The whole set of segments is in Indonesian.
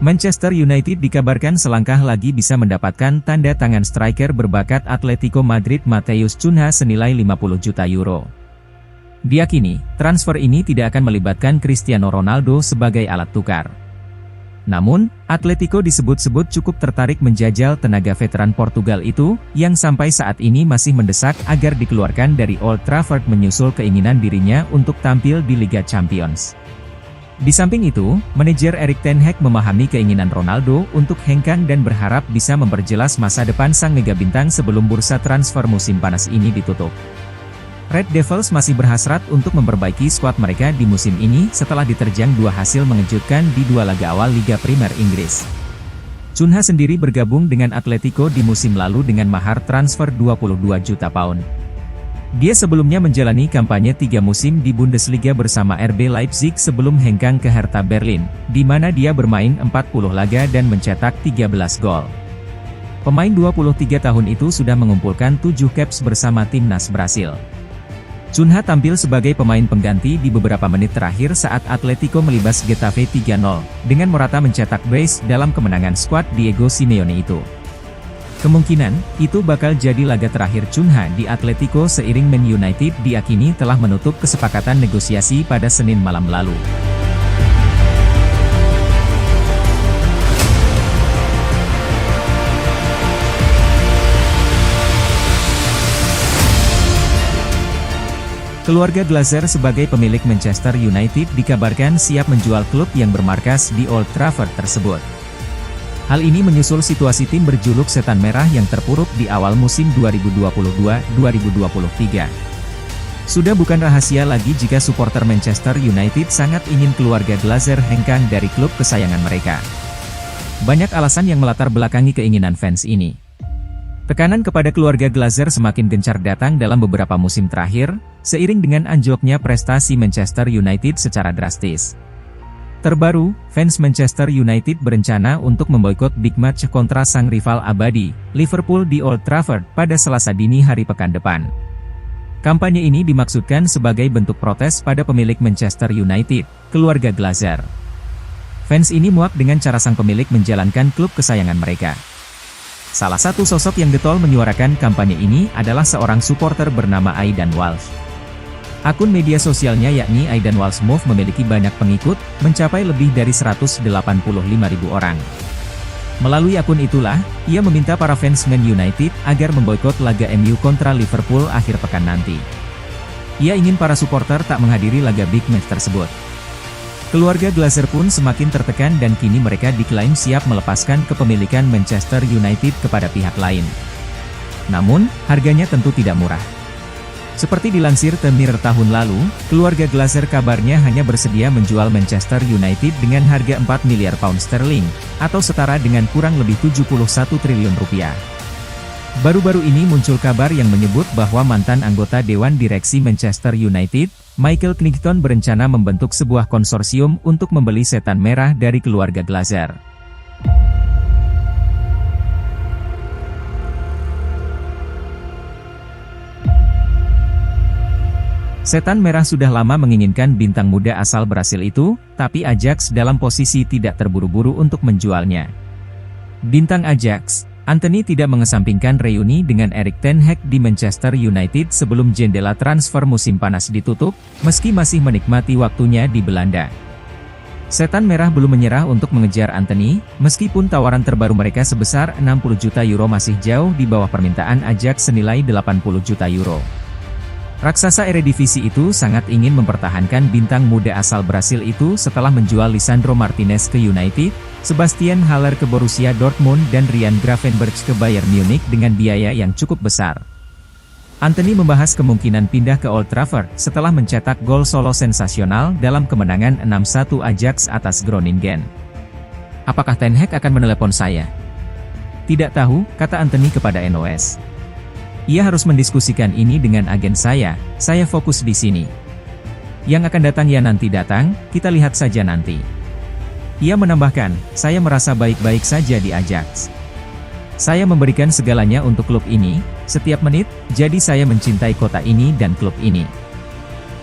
Manchester United dikabarkan selangkah lagi bisa mendapatkan tanda tangan striker berbakat Atletico Madrid Matheus Cunha senilai 50 juta euro. Diyakini, transfer ini tidak akan melibatkan Cristiano Ronaldo sebagai alat tukar. Namun, Atletico disebut-sebut cukup tertarik menjajal tenaga veteran Portugal itu, yang sampai saat ini masih mendesak agar dikeluarkan dari Old Trafford menyusul keinginan dirinya untuk tampil di Liga Champions. Di samping itu, manajer Erik ten Hag memahami keinginan Ronaldo untuk hengkang dan berharap bisa memperjelas masa depan sang mega bintang sebelum bursa transfer musim panas ini ditutup. Red Devils masih berhasrat untuk memperbaiki skuad mereka di musim ini setelah diterjang dua hasil mengejutkan di dua laga awal Liga Primer Inggris. Cunha sendiri bergabung dengan Atletico di musim lalu dengan mahar transfer 22 juta pound. Dia sebelumnya menjalani kampanye 3 musim di Bundesliga bersama RB Leipzig sebelum hengkang ke Hertha Berlin, di mana dia bermain 40 laga dan mencetak 13 gol. Pemain 23 tahun itu sudah mengumpulkan 7 caps bersama timnas Brasil. Cunha tampil sebagai pemain pengganti di beberapa menit terakhir saat Atletico melibas Getafe 3-0, dengan Morata mencetak brace dalam kemenangan skuad Diego Simeone itu. Kemungkinan, itu bakal jadi laga terakhir Cunha di Atletico seiring Man United diyakini telah menutup kesepakatan negosiasi pada Senin malam lalu. Keluarga Glazer sebagai pemilik Manchester United dikabarkan siap menjual klub yang bermarkas di Old Trafford tersebut. Hal ini menyusul situasi tim berjuluk Setan Merah yang terpuruk di awal musim 2022-2023. Sudah bukan rahasia lagi jika supporter Manchester United sangat ingin keluarga Glazer hengkang dari klub kesayangan mereka. Banyak alasan yang melatar belakangi keinginan fans ini. Tekanan kepada keluarga Glazer semakin gencar datang dalam beberapa musim terakhir, seiring dengan anjloknya prestasi Manchester United secara drastis. Terbaru, fans Manchester United berencana untuk memboikot big match kontra sang rival abadi, Liverpool di Old Trafford pada Selasa dini hari pekan depan. Kampanye ini dimaksudkan sebagai bentuk protes pada pemilik Manchester United, keluarga Glazer. Fans ini muak dengan cara sang pemilik menjalankan klub kesayangan mereka. Salah satu sosok yang getol menyuarakan kampanye ini adalah seorang supporter bernama Aidan Walsh. Akun media sosialnya yakni Aidan Walsh Move memiliki banyak pengikut, mencapai lebih dari 185.000 orang. Melalui akun itulah, ia meminta para fans Man United agar memboikot laga MU kontra Liverpool akhir pekan nanti. Ia ingin para supporter tak menghadiri laga big match tersebut. Keluarga Glazer pun semakin tertekan dan kini mereka diklaim siap melepaskan kepemilikan Manchester United kepada pihak lain. Namun, harganya tentu tidak murah. Seperti dilansir The Mirror tahun lalu, keluarga Glazer kabarnya hanya bersedia menjual Manchester United dengan harga 4 miliar pound sterling, atau setara dengan kurang lebih 71 triliun rupiah. Baru-baru ini muncul kabar yang menyebut bahwa mantan anggota Dewan Direksi Manchester United, Michael Crichton berencana membentuk sebuah konsorsium untuk membeli Setan Merah dari keluarga Glazer. Setan Merah sudah lama menginginkan bintang muda asal Brasil itu, tapi Ajax dalam posisi tidak terburu-buru untuk menjualnya. Bintang Ajax, Antony tidak mengesampingkan reuni dengan Erik ten Hag di Manchester United sebelum jendela transfer musim panas ditutup, meski masih menikmati waktunya di Belanda. Setan Merah belum menyerah untuk mengejar Antony, meskipun tawaran terbaru mereka sebesar 60 juta euro masih jauh di bawah permintaan Ajax senilai 80 juta euro. Raksasa Eredivisie itu sangat ingin mempertahankan bintang muda asal Brasil itu setelah menjual Lisandro Martinez ke United, Sebastian Haller ke Borussia Dortmund dan Ryan Gravenberch ke Bayern Munich dengan biaya yang cukup besar. Antony membahas kemungkinan pindah ke Old Trafford setelah mencetak gol solo sensasional dalam kemenangan 6-1 Ajax atas Groningen. "Apakah Ten Hag akan menelepon saya?" "Tidak tahu," kata Antony kepada NOS. "Ia harus mendiskusikan ini dengan agen saya fokus di sini. Yang akan datang ya nanti datang, kita lihat saja nanti." Ia menambahkan, "Saya merasa baik-baik saja di Ajax. Saya memberikan segalanya untuk klub ini, setiap menit, jadi saya mencintai kota ini dan klub ini."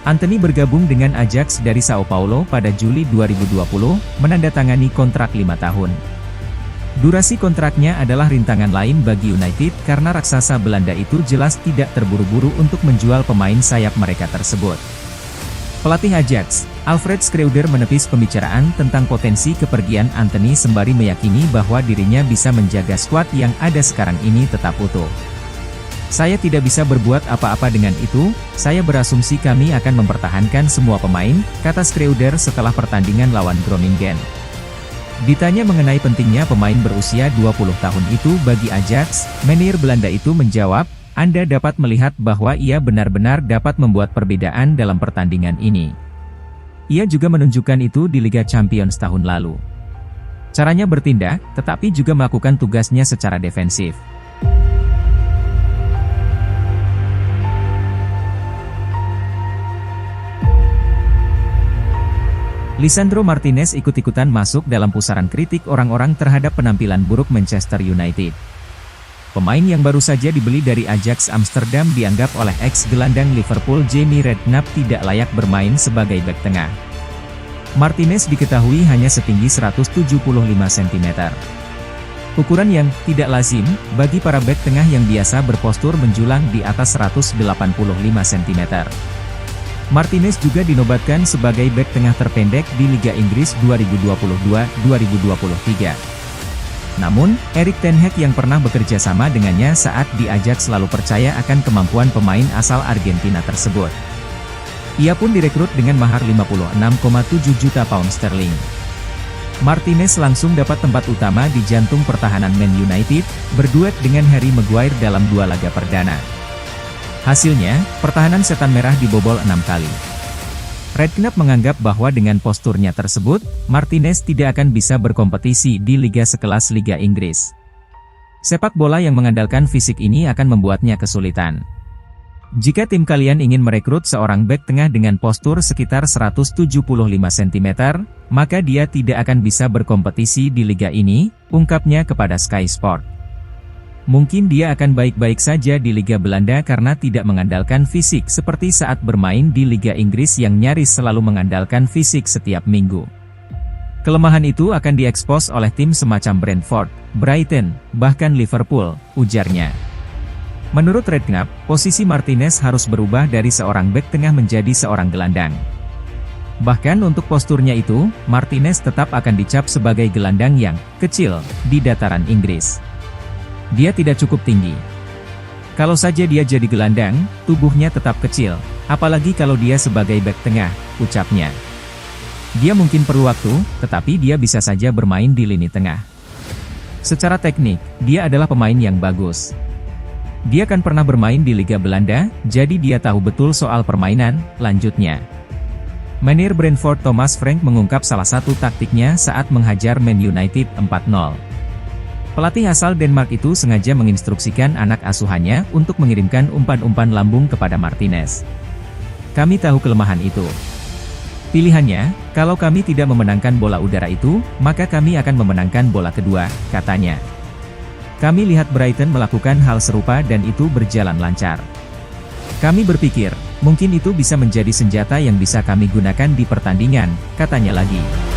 Anthony bergabung dengan Ajax dari Sao Paulo pada Juli 2020, menandatangani kontrak 5 tahun. Durasi kontraknya adalah rintangan lain bagi United karena raksasa Belanda itu jelas tidak terburu-buru untuk menjual pemain sayap mereka tersebut. Pelatih Ajax, Alfred Schreuder menepis pembicaraan tentang potensi kepergian Anthony sembari meyakini bahwa dirinya bisa menjaga skuad yang ada sekarang ini tetap utuh. Saya tidak bisa berbuat apa-apa dengan itu, saya berasumsi kami akan mempertahankan semua pemain, kata Schreuder setelah pertandingan lawan Groningen. Ditanya mengenai pentingnya pemain berusia 20 tahun itu bagi Ajax, manajer Belanda itu menjawab, Anda dapat melihat bahwa ia benar-benar dapat membuat perbedaan dalam pertandingan ini. Ia juga menunjukkan itu di Liga Champions tahun lalu. Caranya bertindak, tetapi juga melakukan tugasnya secara defensif. Lisandro Martinez ikut-ikutan masuk dalam pusaran kritik orang-orang terhadap penampilan buruk Manchester United. Pemain yang baru saja dibeli dari Ajax Amsterdam dianggap oleh ex-gelandang Liverpool Jamie Redknapp tidak layak bermain sebagai bek tengah. Martinez diketahui hanya setinggi 175 cm. Ukuran yang tidak lazim bagi para bek tengah yang biasa berpostur menjulang di atas 185 cm. Martinez juga dinobatkan sebagai bek tengah terpendek di Liga Inggris 2022-2023. Namun, Erik ten Hag yang pernah bekerja sama dengannya saat di Ajax selalu percaya akan kemampuan pemain asal Argentina tersebut. Ia pun direkrut dengan mahar 56,7 juta pound sterling. Martinez langsung dapat tempat utama di jantung pertahanan Man United, berduet dengan Harry Maguire dalam 2 laga perdana. Hasilnya, pertahanan setan merah dibobol 6 kali. Redknapp menganggap bahwa dengan posturnya tersebut, Martinez tidak akan bisa berkompetisi di liga sekelas Liga Inggris. Sepak bola yang mengandalkan fisik ini akan membuatnya kesulitan. Jika tim kalian ingin merekrut seorang bek tengah dengan postur sekitar 175 cm, maka dia tidak akan bisa berkompetisi di liga ini, ungkapnya kepada Sky Sport. Mungkin dia akan baik-baik saja di Liga Belanda karena tidak mengandalkan fisik seperti saat bermain di Liga Inggris yang nyaris selalu mengandalkan fisik setiap minggu. Kelemahan itu akan diekspos oleh tim semacam Brentford, Brighton, bahkan Liverpool, ujarnya. Menurut Redknapp, posisi Martinez harus berubah dari seorang bek tengah menjadi seorang gelandang. Bahkan untuk posturnya itu, Martinez tetap akan dicap sebagai gelandang yang kecil di dataran Inggris. Dia tidak cukup tinggi. Kalau saja dia jadi gelandang, tubuhnya tetap kecil, apalagi kalau dia sebagai bek tengah, ucapnya. Dia mungkin perlu waktu, tetapi dia bisa saja bermain di lini tengah. Secara teknik, dia adalah pemain yang bagus. Dia kan pernah bermain di Liga Belanda, jadi dia tahu betul soal permainan, lanjutnya. Manajer Brentford Thomas Frank mengungkap salah satu taktiknya saat menghajar Man United 4-0. Pelatih asal Denmark itu sengaja menginstruksikan anak asuhannya untuk mengirimkan umpan-umpan lambung kepada Martinez. Kami tahu kelemahan itu. Pilihannya, kalau kami tidak memenangkan bola udara itu, maka kami akan memenangkan bola kedua, katanya. Kami lihat Brighton melakukan hal serupa dan itu berjalan lancar. Kami berpikir, mungkin itu bisa menjadi senjata yang bisa kami gunakan di pertandingan, katanya lagi.